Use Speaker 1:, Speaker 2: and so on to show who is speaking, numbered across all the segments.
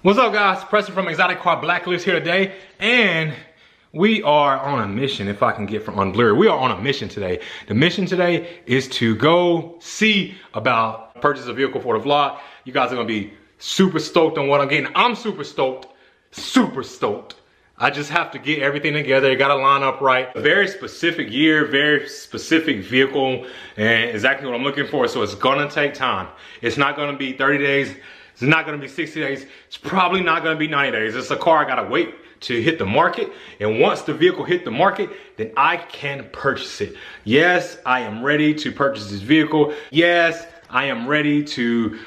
Speaker 1: What's up, guys? Preston from Exotic Car Blacklist here today, and we are on a mission. If I can get from unblurred, we are on a mission today. The mission today is to go see about purchase a vehicle for the vlog. You guys are gonna be super stoked on what I'm getting. I'm super stoked, super stoked. I just have to get everything together. It got to line up right. Very specific year, very specific vehicle, and exactly what I'm looking for. So it's gonna take time. It's not gonna be 30 days. It's not gonna be 60 days. It's probably not gonna be 90 days. It's a car I gotta wait to hit the market. And once the vehicle hit the market, then I can purchase it. Yes, I am ready to purchase this vehicle. Yes, I am ready to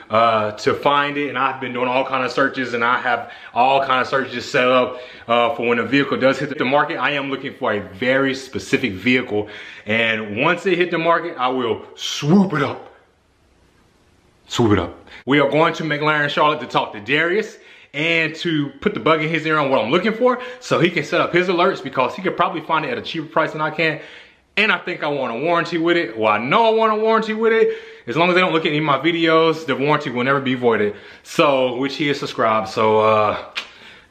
Speaker 1: find it, and I've been doing all kind of searches, and I have all kind of searches set up for when a vehicle does hit the market. I am looking for a very specific vehicle, and once it hit the market, I will swoop it up. Swoop it up. We are going to McLaren Charlotte to talk to Darius and to put the bug in his ear on what I'm looking for, so he can set up his alerts, because he could probably find it at a cheaper price than I can. And I think I want a warranty with it. Well, I know I want a warranty with it. As long as they don't look at any of my videos, the warranty will never be voided. So, which he is subscribed. So,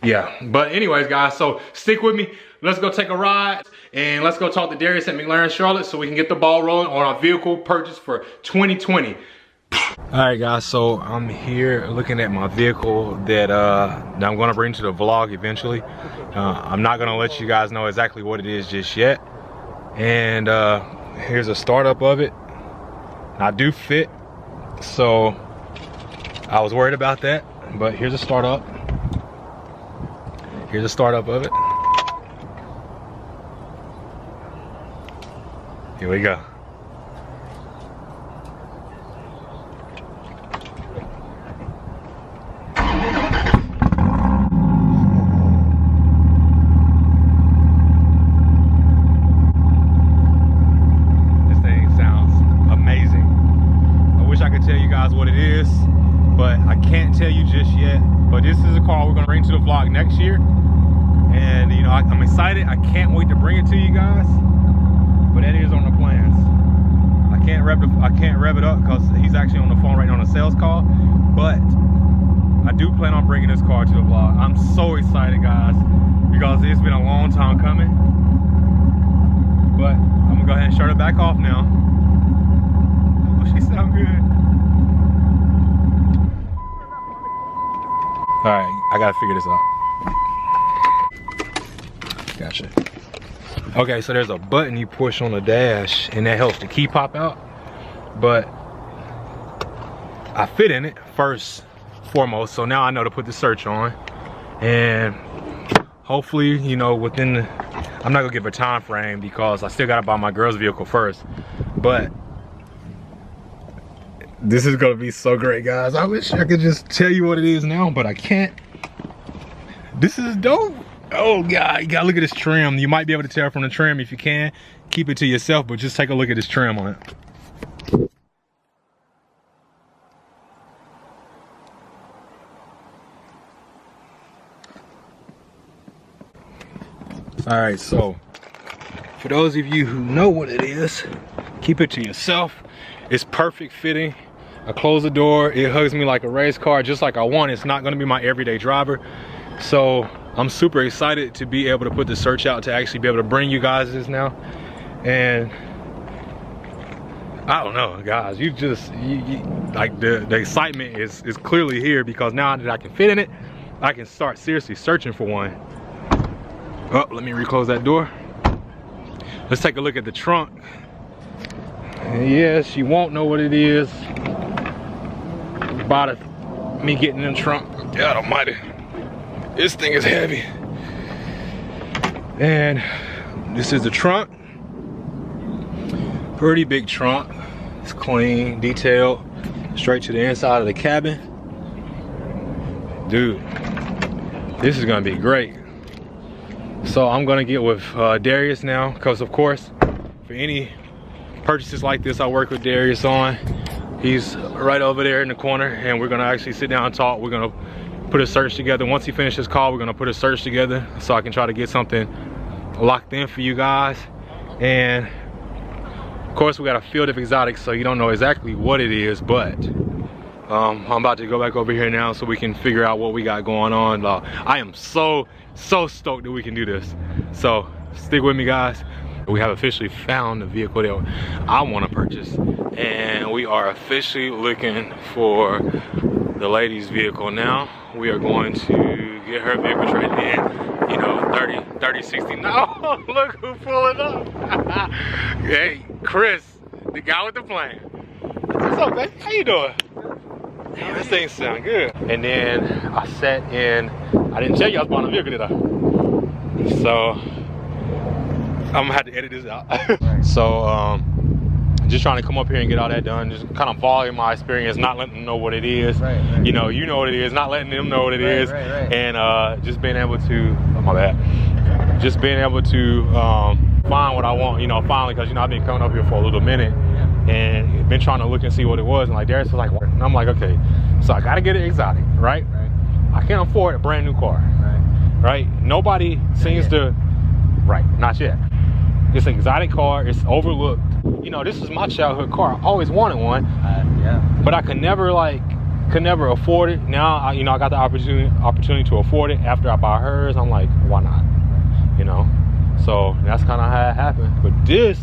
Speaker 1: yeah. But anyways, guys, so stick with me. Let's go take a ride. And let's go talk to Darius at McLaren Charlotte so we can get the ball rolling on our vehicle purchase for 2020. All right, guys, so I'm here looking at my vehicle that I'm gonna bring to the vlog eventually. I'm not gonna let you guys know exactly what it is just yet. And here's a startup of it. I do fit, so I was worried about that, but here's a startup. Here's a startup of it. Here we go. Tell you just yet, but this is a car we're gonna bring to the vlog next year, and you know, I'm excited. I can't wait to bring it to you guys, but that is on the plans. I can't rev it up because he's actually on the phone right now on a sales call, but I do plan on bringing this car to the vlog. I'm so excited, guys, because it's been a long time coming, but I'm gonna go ahead and shut it back off now. Oh, she sounds good. All right, I gotta figure this out. Gotcha. Okay, so there's a button you push on the dash, and that helps the key pop out. But I fit in it first, foremost, so now I know to put the search on. And hopefully, you know, within the, I'm not gonna give a time frame because I still gotta buy my girl's vehicle first. But this is gonna be so great, guys. I wish I could just tell you what it is now, but I can't. This is dope. Oh God, you gotta look at this trim. You might be able to tell from the trim. If you can, keep it to yourself, but just take a look at this trim on it. All right, so for those of you who know what it is, keep it to yourself. It's perfect fitting. I close the door, it hugs me like a race car, just like I want. It's not gonna be my everyday driver. So I'm super excited to be able to put the search out, to actually be able to bring you guys this now. And I don't know, guys, you like the excitement is clearly here, because now that I can fit in it, I can start seriously searching for one. Oh, let me reclose that door. Let's take a look at the trunk. And yes, you won't know what it is about it, me getting in the trunk. God almighty, this thing is heavy. And this is the trunk. Pretty big trunk. It's clean, detailed, straight to the inside of the cabin. Dude, this is gonna be great. So I'm gonna get with Darius now, because of course, for any purchases like this I work with Darius on. He's right over there in the corner, and we're gonna actually sit down and talk. We're gonna put a search together. Once he finishes his call, we're gonna put a search together so I can try to get something locked in for you guys. And of course, we got a field of exotics, so you don't know exactly what it is, but I'm about to go back over here now so we can figure out what we got going on. I am so stoked that we can do this. So stick with me, guys. We have officially found the vehicle that I want to purchase, and we are officially looking for the lady's vehicle now. We are going to get her vehicle traded in, you know, 30, 60. No, look who pulling up. Hey, Chris, the guy with the plane. What's up, baby? How you doing? Damn, this thing sound good. And then I sat in, I didn't tell you I was buying a vehicle, did I? So, I'm gonna have to edit this out. So, just trying to come up here and get all that done, just kind of following my experience, not letting them know what it is. Right. You know what it is, not letting them know what it is. Right. And just being able to, oh my bad, just being able to find what I want, you know, finally, because, you know, I've been coming up here for a little minute and been trying to look and see what it was, and like Darius was like, and I'm like, okay, so I gotta get it exotic, right? I can't afford a brand new car, right? Nobody seems to, not yet. It's an exotic car, it's overlooked. You know, this is my childhood car. I always wanted one, but I could never afford it. Now, you know, I got the opportunity to afford it after I buy hers. I'm like, why not? You know, so that's kind of how it happened. But this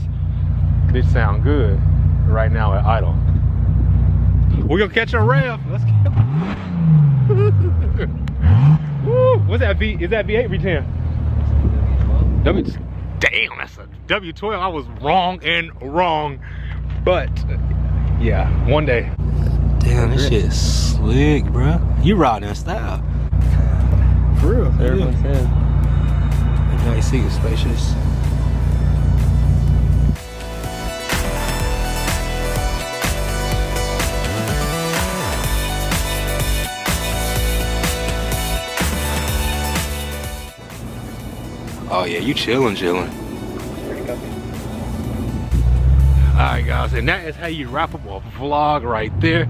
Speaker 1: sound good right now at idle. We're gonna catch a rev. Let's go. Woo, what's that V? Is that V8 V10? Damn, that's a W12. I was wrong, but yeah, one day. Damn, this shit is slick, bro. You riding that style. For real. Everyone said. The back seat is spacious. Oh yeah, you chillin'. Alright guys, and that is how you wrap up a vlog right there.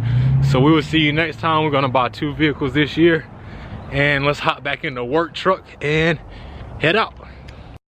Speaker 1: So we will see you next time. We're gonna buy 2 vehicles this year. And let's hop back in the work truck and head out.